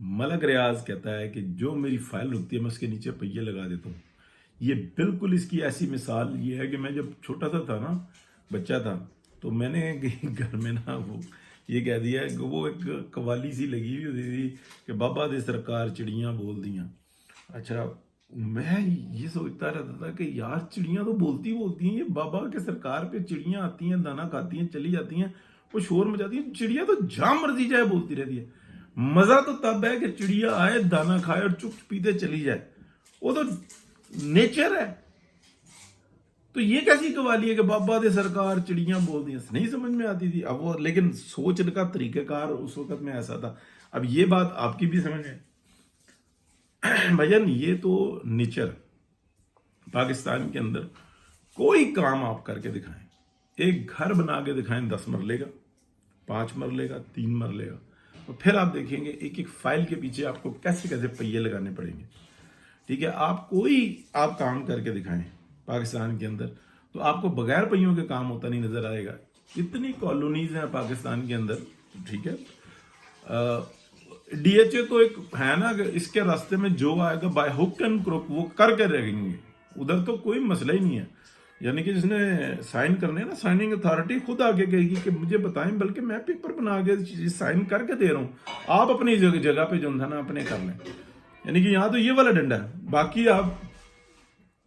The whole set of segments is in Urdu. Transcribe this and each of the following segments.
ملک ریاض کہتا ہے کہ جو میری فائل رکتی ہے میں اس کے نیچے پہیے لگا دیتا ہوں. یہ بالکل اس کی ایسی مثال یہ ہے کہ میں جب چھوٹا سا تھا نا، بچہ تھا، تو میں نے گھر میں نا وہ یہ کہہ دیا ہے کہ وہ ایک قوالی سی لگی ہوئی ہوتی تھی کہ بابا دے سرکار چڑیاں بول دیاں. اچھا، میں یہ سوچتا رہتا تھا کہ یار چڑیاں تو بولتی ہیں، یہ بابا کے سرکار پہ چڑیاں آتی ہیں، دانا کھاتی ہیں، چلی جاتی ہیں، وہ شور مچاتی ہیں. چڑیا تو جہاں مرضی جائے بولتی رہتی ہے. مزہ تو تب ہے کہ چڑیا آئے، دانا کھائے اور چپ پیتے چلی جائے. وہ تو نیچر ہے. تو یہ کیسی قوالی ہے کہ بابا دے سرکار چڑیاں بول دیا؟ نہیں سمجھ میں آتی تھی. اب وہ لیکن سوچنے کا طریقہ کار اس وقت میں ایسا تھا. اب یہ بات آپ کی بھی سمجھ میں بھجن، یہ تو نیچر. پاکستان کے اندر کوئی کام آپ کر کے دکھائیں، ایک گھر بنا کے دکھائیں، 10 مرلے کا، 5 مرلے کا، 3 مرلے کا، اور پھر آپ دیکھیں گے ایک ایک فائل کے پیچھے آپ کو کیسے کیسے پہیے لگانے پڑیں گے. ٹھیک ہے، آپ کام کر کے دکھائیں پاکستان کے اندر، تو آپ کو بغیر پہیوں کے کام ہوتا نہیں نظر آئے گا. اتنی کالونیز ہیں پاکستان کے اندر. ٹھیک ہے، ڈی ایچ اے تو ایک ہے نا کہ اس کے راستے میں جو آئے گا بائی ہک اینڈ کروک وہ کر کے رہیں گے. ادھر تو کوئی مسئلہ ہی نہیں ہے. یعنی کہ جس نے سائن کرنے نا، سائننگ اتھارٹی خود آگے کہے گی کہ مجھے بتائیں، بلکہ میں پیپر بنا کے سائن کر کے دے رہا ہوں، آپ اپنی جگہ پہ جو ہے نا اپنے کر لیں. یعنی کہ یہاں تو یہ والا ڈنڈا ہے. باقی آپ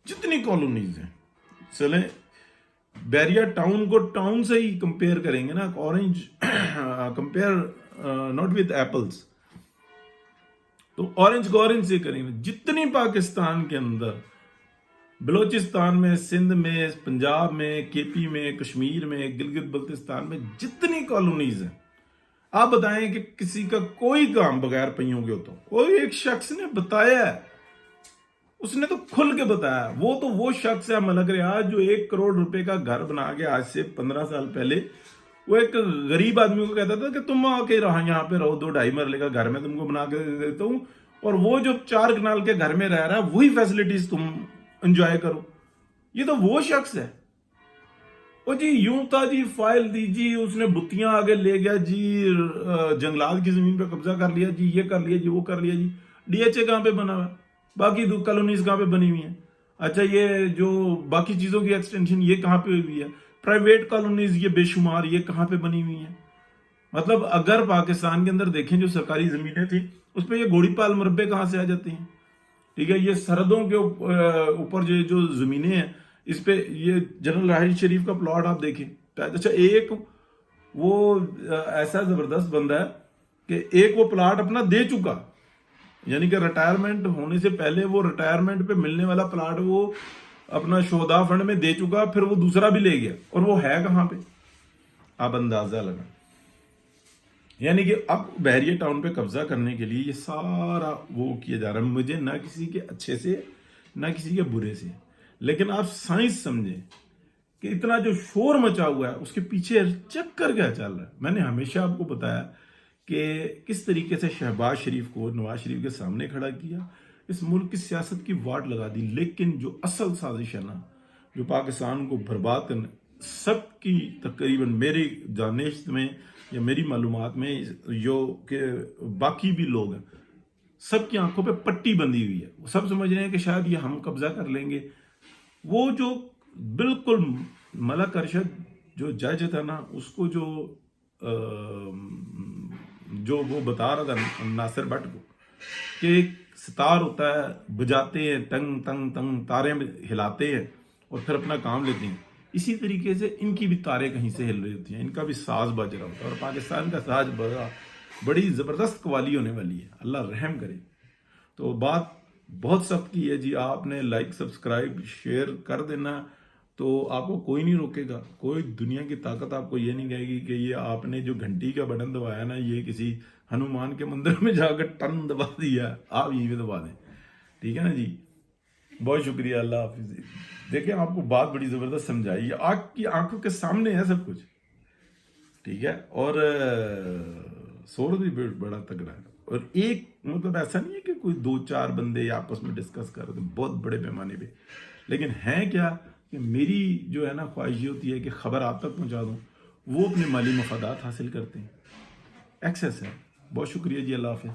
جتنی کالونیز ہیں، چلیں بیریا ٹاؤن کو ٹاؤن سے ہی کمپیئر کریں گے نا، orange compare not with apples, تو اورنج کو اورنج سے کریں گے. جتنی پاکستان کے اندر، بلوچستان میں، سندھ میں، پنجاب میں، کے پی میں، کشمیر میں، گلگت بلتستان میں جتنی کالونیز ہیں، آپ بتائیں کہ کسی کا کوئی کام بغیر پہیوں کے ہوتا ہو؟ کوئی ایک شخص نے بتایا ہے، اس نے تو کھل کے بتایا. وہ شخص ہے ملک ریاض، جو 1 کروڑ روپے کا گھر بنا کے آج سے 15 سال پہلے وہ ایک غریب آدمی کو کہتا تھا کہ تم آ کے یہاں پہ رہو، 2-2.5 مرلے کا گھر میں تم کو بنا کے دیتا ہوں، اور وہ جو 4 کنال کے گھر میں رہ رہا ہے وہی فیسلٹیز تم انجوائے کرو. یہ تو وہ شخص ہے. وہ جی یوں تھا جی، فائل دی جی، اس نے بتیاں آگے لے گیا جی، جنگلات کی زمین پہ قبضہ کر لیا جی، یہ کر لیا جی، وہ کر لیا جی. ڈی ایچ اے کہاں پہ بنا ہوا ہے؟ باقی دو کالونیز کہاں پہ بنی ہوئی ہیں؟ اچھا، یہ جو باقی چیزوں کی ایکسٹینشن یہ کہاں پہ ہوئی ہے؟ پرائیویٹ کالونیز یہ بے شمار یہ کہاں پہ بنی ہوئی ہیں؟ مطلب اگر پاکستان کے اندر دیکھیں جو سرکاری زمینیں تھیں اس پہ یہ گھوڑی پال مربے کہاں سے آ جاتی ہیں؟ ٹھیک ہے، یہ سرحدوں کے اوپر جو زمینیں ہیں، اس پہ یہ جنرل راحیل شریف کا پلاٹ آپ دیکھیں. اچھا، ایک وہ ایسا زبردست بندہ ہے کہ ایک وہ پلاٹ اپنا دے چکا، یعنی کہ ریٹائرمنٹ ہونے سے پہلے وہ ریٹائرمنٹ پہ ملنے والا پلاٹ وہ اپنا شہداء فنڈ میں دے چکا، پھر وہ دوسرا بھی لے گیا، اور وہ ہے کہاں پہ؟ آپ اندازہ لگا. یعنی کہ اب بحریہ ٹاؤن پہ قبضہ کرنے کے لیے یہ سارا وہ کیا جا رہا ہے. مجھے نہ کسی کے اچھے سے نہ کسی کے برے سے، لیکن آپ سائنس سمجھیں کہ اتنا جو شور مچا ہوا ہے اس کے پیچھے چکر کیا چل رہا ہے. میں نے ہمیشہ آپ کو بتایا کہ کس طریقے سے شہباز شریف کو نواز شریف کے سامنے کھڑا کیا، اس ملک کی سیاست کی واٹ لگا دی. لیکن جو اصل سازش ہے نا، جو پاکستان کو برباد کرنا، سب کی تقریباً میری دانش میں یا میری معلومات میں جو کہ باقی بھی لوگ ہیں، سب کی آنکھوں پہ پٹی بندھی ہوئی ہے. وہ سب سمجھ رہے ہیں کہ شاید یہ ہم قبضہ کر لیں گے. وہ جو بالکل ملک ارشد جو جج تھا نا، اس کو جو وہ بتا رہا تھا ناصر بٹ کو کہ ایک ستار ہوتا ہے، بجاتے ہیں ٹنگ ٹنگ ٹنگ، تاریں ہلاتے ہیں اور پھر اپنا کام لیتے ہیں. اسی طریقے سے ان کی بھی تاریں کہیں سے ہل رہی ہوتی ہیں، ان کا بھی ساز بج رہا ہوتا ہے، اور پاکستان کا ساز بڑی زبردست قوالی ہونے والی ہے. اللہ رحم کرے. تو بات بہت سخت کی ہے جی. آپ نے لائک، سبسکرائب، شیئر کر دینا، تو آپ کو کوئی نہیں روکے گا. کوئی دنیا کی طاقت آپ کو یہ نہیں کہے گی کہ یہ آپ نے جو گھنٹی کا بٹن دبایا نا، یہ کسی ہنومان کے مندر میں جا کر ٹن دبا دیا. آپ یہیں پہ دبا دیں. ٹھیک ہے نا جی. بہت شکریہ. اللہ حافظ. دیکھیں، آپ کو بات بڑی زبردست سمجھائی. آپ کی آنکھوں کے سامنے ہے سب کچھ. ٹھیک ہے، اور سورج بھی بڑا تگڑا ہے. اور ایک مطلب ایسا نہیں ہے کہ کوئی 2-4 بندے آپس میں ڈسکس کر رہے ہیں بہت بڑے پیمانے پہ. لیکن ہے کیا کہ میری جو ہے نا خواہش یہ ہوتی ہے کہ خبر آپ تک پہنچا دوں. وہ اپنے مالی مفادات حاصل کرتے ہیں. ایکسیس ہے. بہت شکریہ جی. اللہ حافظ.